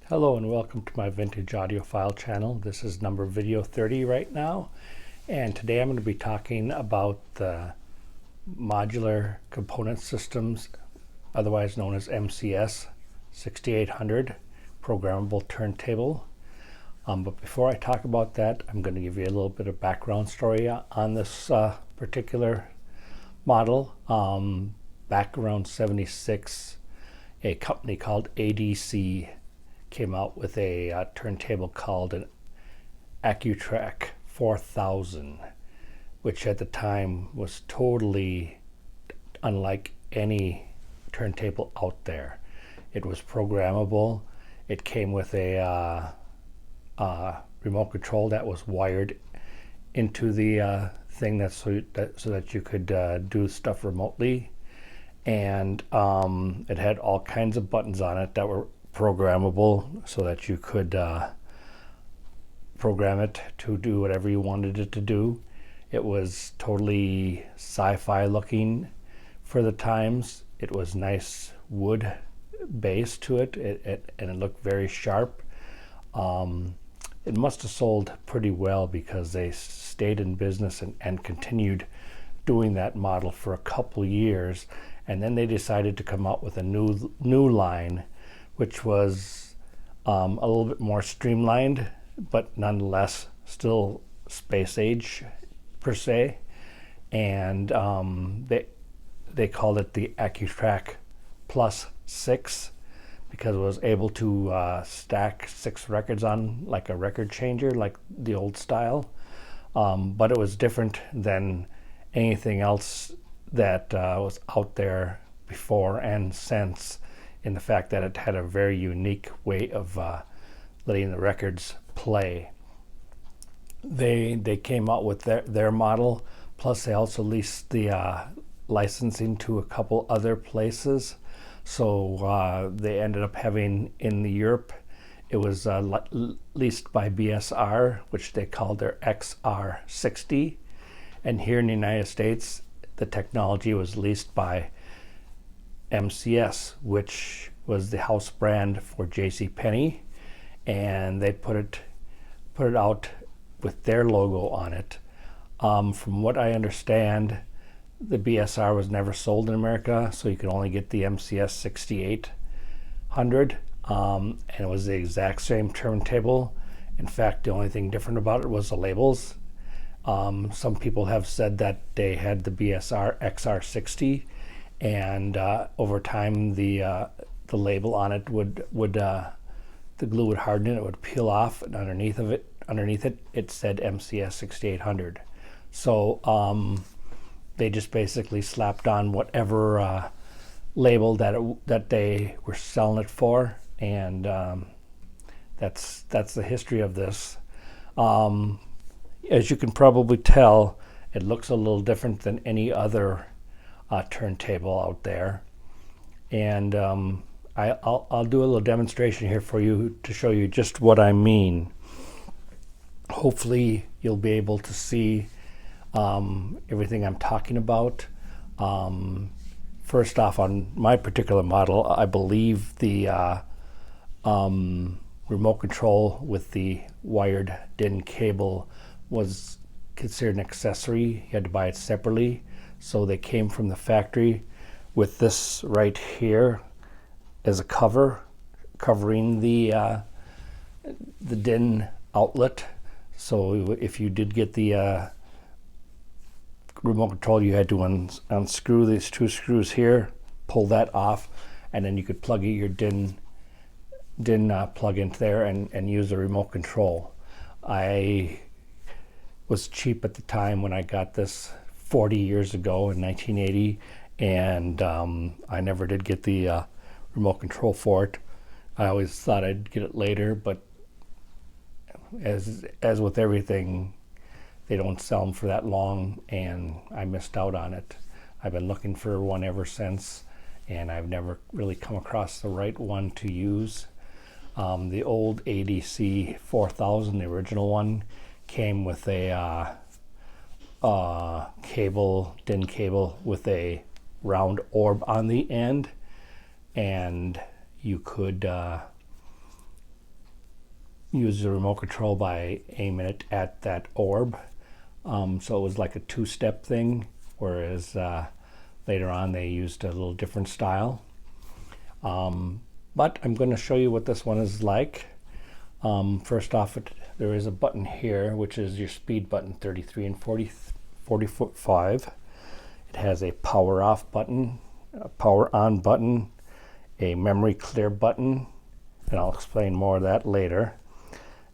Hello and welcome to my vintage audiophile channel. This is number video 30 right now, and today I'm going to be talking about the modular component systems, otherwise known as MCS 6800 programmable turntable. But before I talk about that, I'm going to give you a little bit of background story on this particular model. Back around 76, a company called ADC came out with a turntable called an Rca 4000, which at the time was totally unlike any turntable out there. It was programmable. It came with a remote control that was wired into the thing so that you could do stuff remotely, and it had all kinds of buttons on it that were programmable so that you could program it to do whatever you wanted it to do. It was totally sci-fi looking for the times. It was nice wood base to it, and it looked very sharp. It must have sold pretty well because they stayed in business and continued doing that model for a couple years, and then they decided to come out with a new line, which was a little bit more streamlined, but nonetheless still space age per se. And they called it the Rca Plus 6 because it was able to stack 6 records on like a record changer, like the old style. But it was different than anything else that was out there before and since, in the fact that it had a very unique way of letting the records play. They came out with their model, plus they also leased the licensing to a couple other places. So they ended up having in Europe, it was leased by BSR, which they called their XR60. And here in the United States, the technology was leased by MCS, which was the house brand for JCPenney, and they put it out with their logo on it. From what I understand, the BSR was never sold in America, so you could only get the MCS 6800, and it was the exact same turntable. In fact, the only thing different about it was the labels. Some people have said that they had the BSR XR60, and over time the label on it would the glue would harden and it would peel off, and underneath it said MCS 6800. So they just basically slapped on whatever label that they were selling it for, and that's the history of this. As you can probably tell, it looks a little different than any other turntable out there, and I'll do a little demonstration here for you to show you just what I mean. Hopefully you'll be able to see everything I'm talking about. First off, on my particular model, I believe the remote control with the wired DIN cable was considered an accessory. You had to buy it separately. So they came from the factory with this right here as a cover, covering the DIN outlet. So if you did get the remote control, you had to unscrew these 2 screws here, pull that off, and then you could plug your DIN plug into there and use the remote control. I was cheap at the time when I got this 40 years ago in 1980, and I never did get the remote control for it. I always thought I'd get it later, but as with everything, they don't sell them for that long, and I missed out on it. I've been looking for one ever since, and I've never really come across the right one to use. The old ADC 4000, the original one, came with a DIN cable with a round orb on the end, and you could use the remote control by aiming it at that orb. So it was like a two-step thing, whereas later on they used a little different style. But I'm going to show you what this one is like. First off, there is a button here, which is your speed button, 33 and 40.5. It has a power off button, a power on button, a memory clear button, and I'll explain more of that later.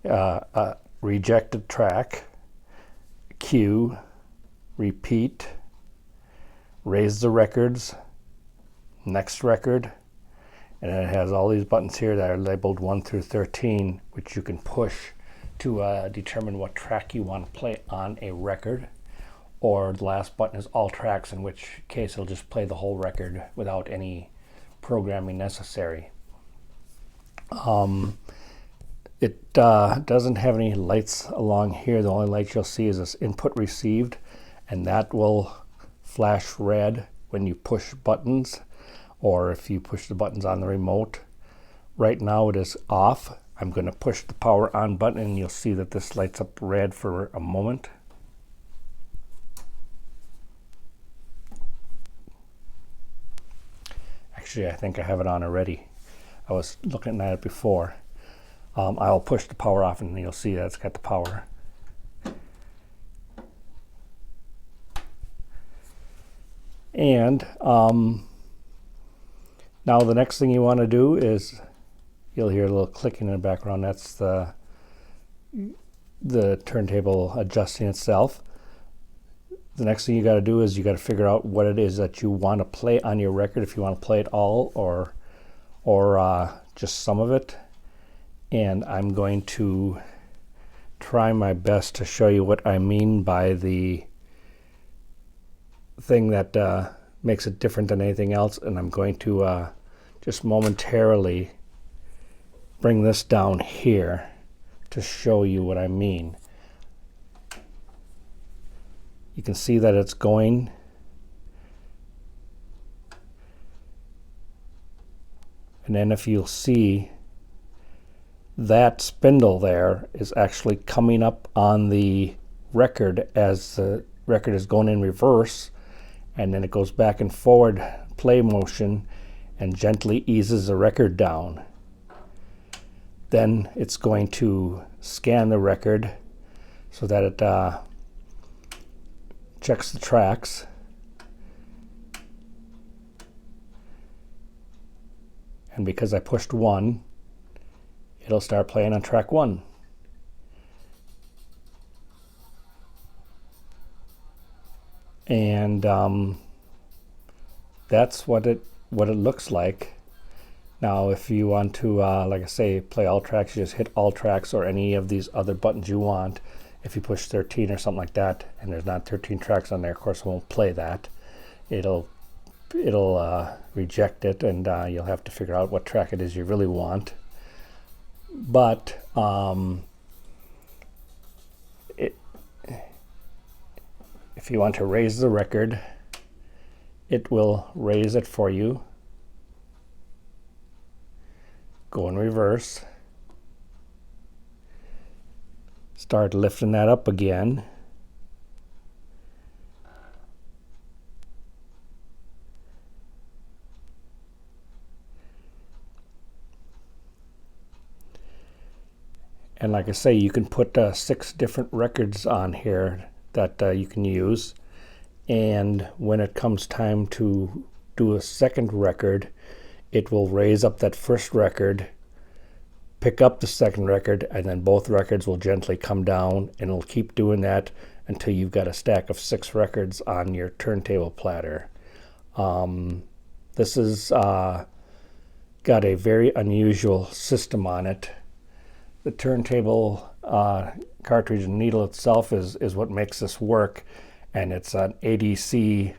A rejected track, cue, repeat, raise the records, next record, and it has all these buttons here that are labeled 1 through 13, which you can push to determine what track you want to play on a record. Or the last button is all tracks, in which case it'll just play the whole record without any programming necessary. It doesn't have any lights along here. The only light you'll see is this input received, and that will flash red when you push buttons, or if you push the buttons on the remote. Right now it is off. I'm going to push the power on button and you'll see that this lights up red for a moment. Actually, I think I have it on already. I was looking at it before. I'll push the power off and you'll see that it's got the power. And now the next thing you want to do is, you'll hear a little clicking in the background. That's the turntable adjusting itself. The next thing you got to do is you got to figure out what it is that you want to play on your record, if you want to play it all or just some of it. And I'm going to try my best to show you what I mean by the thing that makes it different than anything else. And I'm going to just momentarily bring this down here to show you what I mean. You can see that it's going. And then if you'll see, that spindle there is actually coming up on the record as the record is going in reverse, and then it goes back and forward play motion and gently eases the record down. Then it's going to scan the record so that it checks the tracks. And because I pushed 1, it'll start playing on track 1. And that's what it looks like. Now if you want to, like I say, play all tracks, you just hit all tracks or any of these other buttons you want. If you push 13 or something like that, and there's not 13 tracks on there, of course it won't play that. It'll reject it, and you'll have to figure out what track it is you really want. But if you want to raise the record, it will raise it for you. Go in reverse. Start lifting that up again. And like I say, you can put 6 different records on here that you can use. And when it comes time to do a second record, it will raise up that first record, pick up the second record, and then both records will gently come down, and it'll keep doing that until you've got a stack of 6 records on your turntable platter. This has got a very unusual system on it. The turntable cartridge and needle itself is what makes this work, and it's an ADC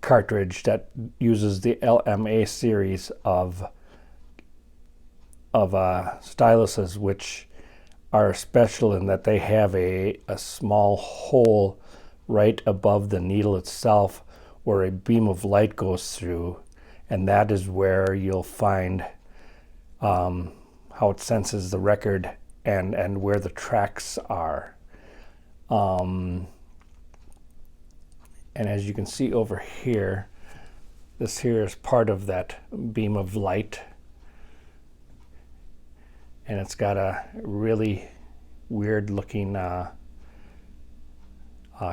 cartridge that uses the LMA series of styluses, which are special in that they have a small hole right above the needle itself where a beam of light goes through, and that is where you'll find how it senses the record and where the tracks are. And as you can see over here, this here is part of that beam of light, and it's got a really weird looking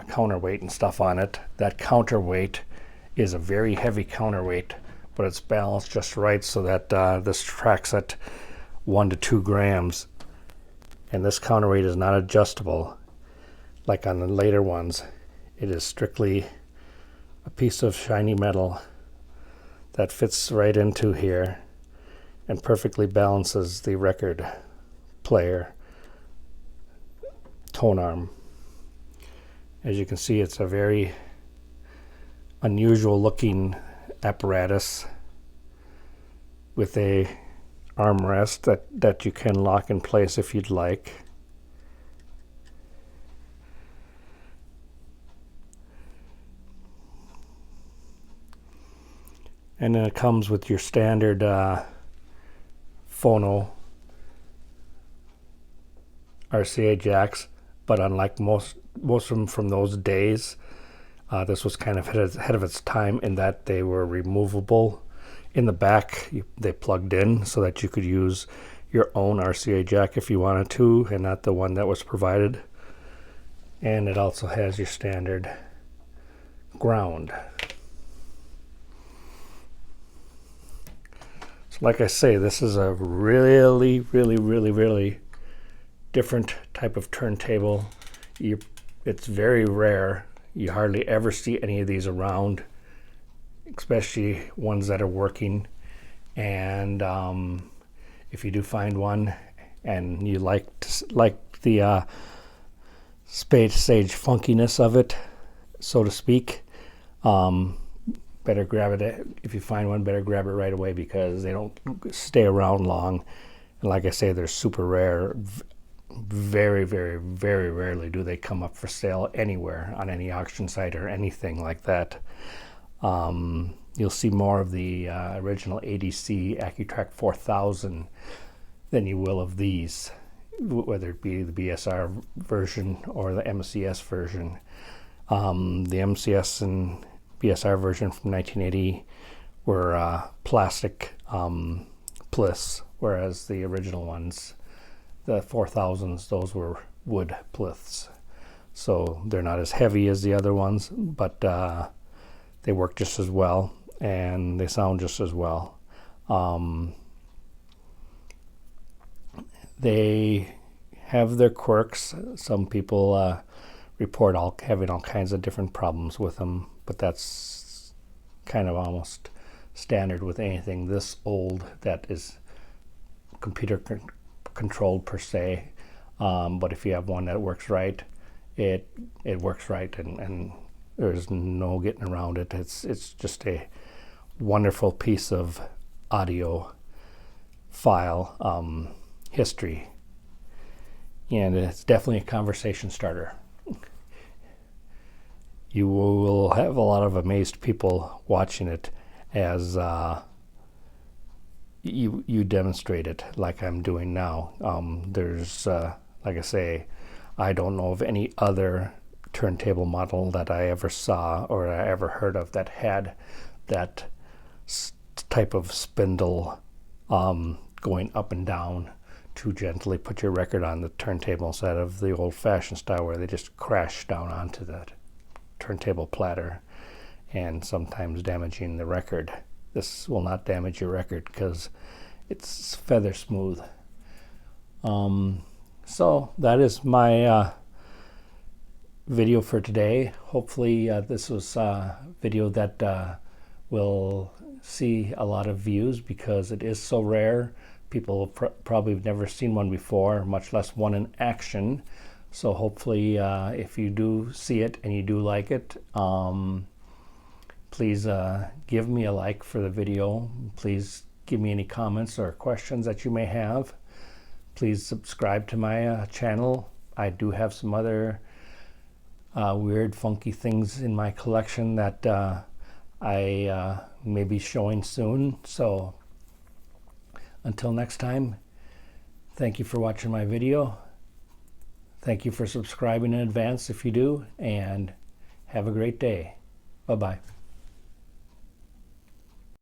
counterweight and stuff on it. That counterweight is a very heavy counterweight, but it's balanced just right so that this tracks at 1 to 2 grams. And this counterweight is not adjustable like on the later ones. It is strictly a piece of shiny metal that fits right into here and perfectly balances the record player tone arm. As you can see, it's a very unusual looking apparatus with a armrest that you can lock in place if you'd like. And then it comes with your standard phono RCA jacks, but unlike most of them from those days, this was kind of ahead of its time in that they were removable. In the back, they plugged in so that you could use your own RCA jack if you wanted to, and not the one that was provided. And it also has your standard ground. So like I say, this is a really different type of turntable. It's very rare. You hardly ever see any of these around, especially ones that are working. And if you do find one and you like the sage funkiness of it, so to speak, better grab it. If you find one, better grab it right away, because they don't stay around long. And like I say, they're super rare. Very rarely do they come up for sale anywhere on any auction site or anything like that. You'll see more of the original ADC AccuTrack 4000 than you will of these, whether it be the BSR version or the MCS version. The MCS and BSR version from 1980 were plastic plisths, whereas the original ones, the 4000s, those were wood plisths. So they're not as heavy as the other ones, but they work just as well and they sound just as well. They have their quirks. Some people report having all kinds of different problems with them, but that's kind of almost standard with anything this old that is computer controlled per se. But if you have one that works right, it works right, and there's no getting around it. It's just a wonderful piece of audio file history, and it's definitely a conversation starter. You will have a lot of amazed people watching it as you demonstrate it like I'm doing now. There's, like I say, I don't know of any other turntable model that I ever saw or I ever heard of that had that type of spindle going up and down to gently put your record on the turntable, instead of the old-fashioned style where they just crash down onto the turntable platter and sometimes damaging the record. This will not damage your record because it's feather smooth. So that is my video for today. Hopefully this was a video that will see a lot of views, because it is so rare. People probably have never seen one before, much less one in action. So hopefully if you do see it and you do like it, please give me a like for the video. Please give me any comments or questions that you may have. Please subscribe to my channel. I do have some other weird, funky things in my collection that I may be showing soon. So until next time, Thank you for watching my video. Thank you for subscribing in advance if you do, and have a great day. Bye-bye.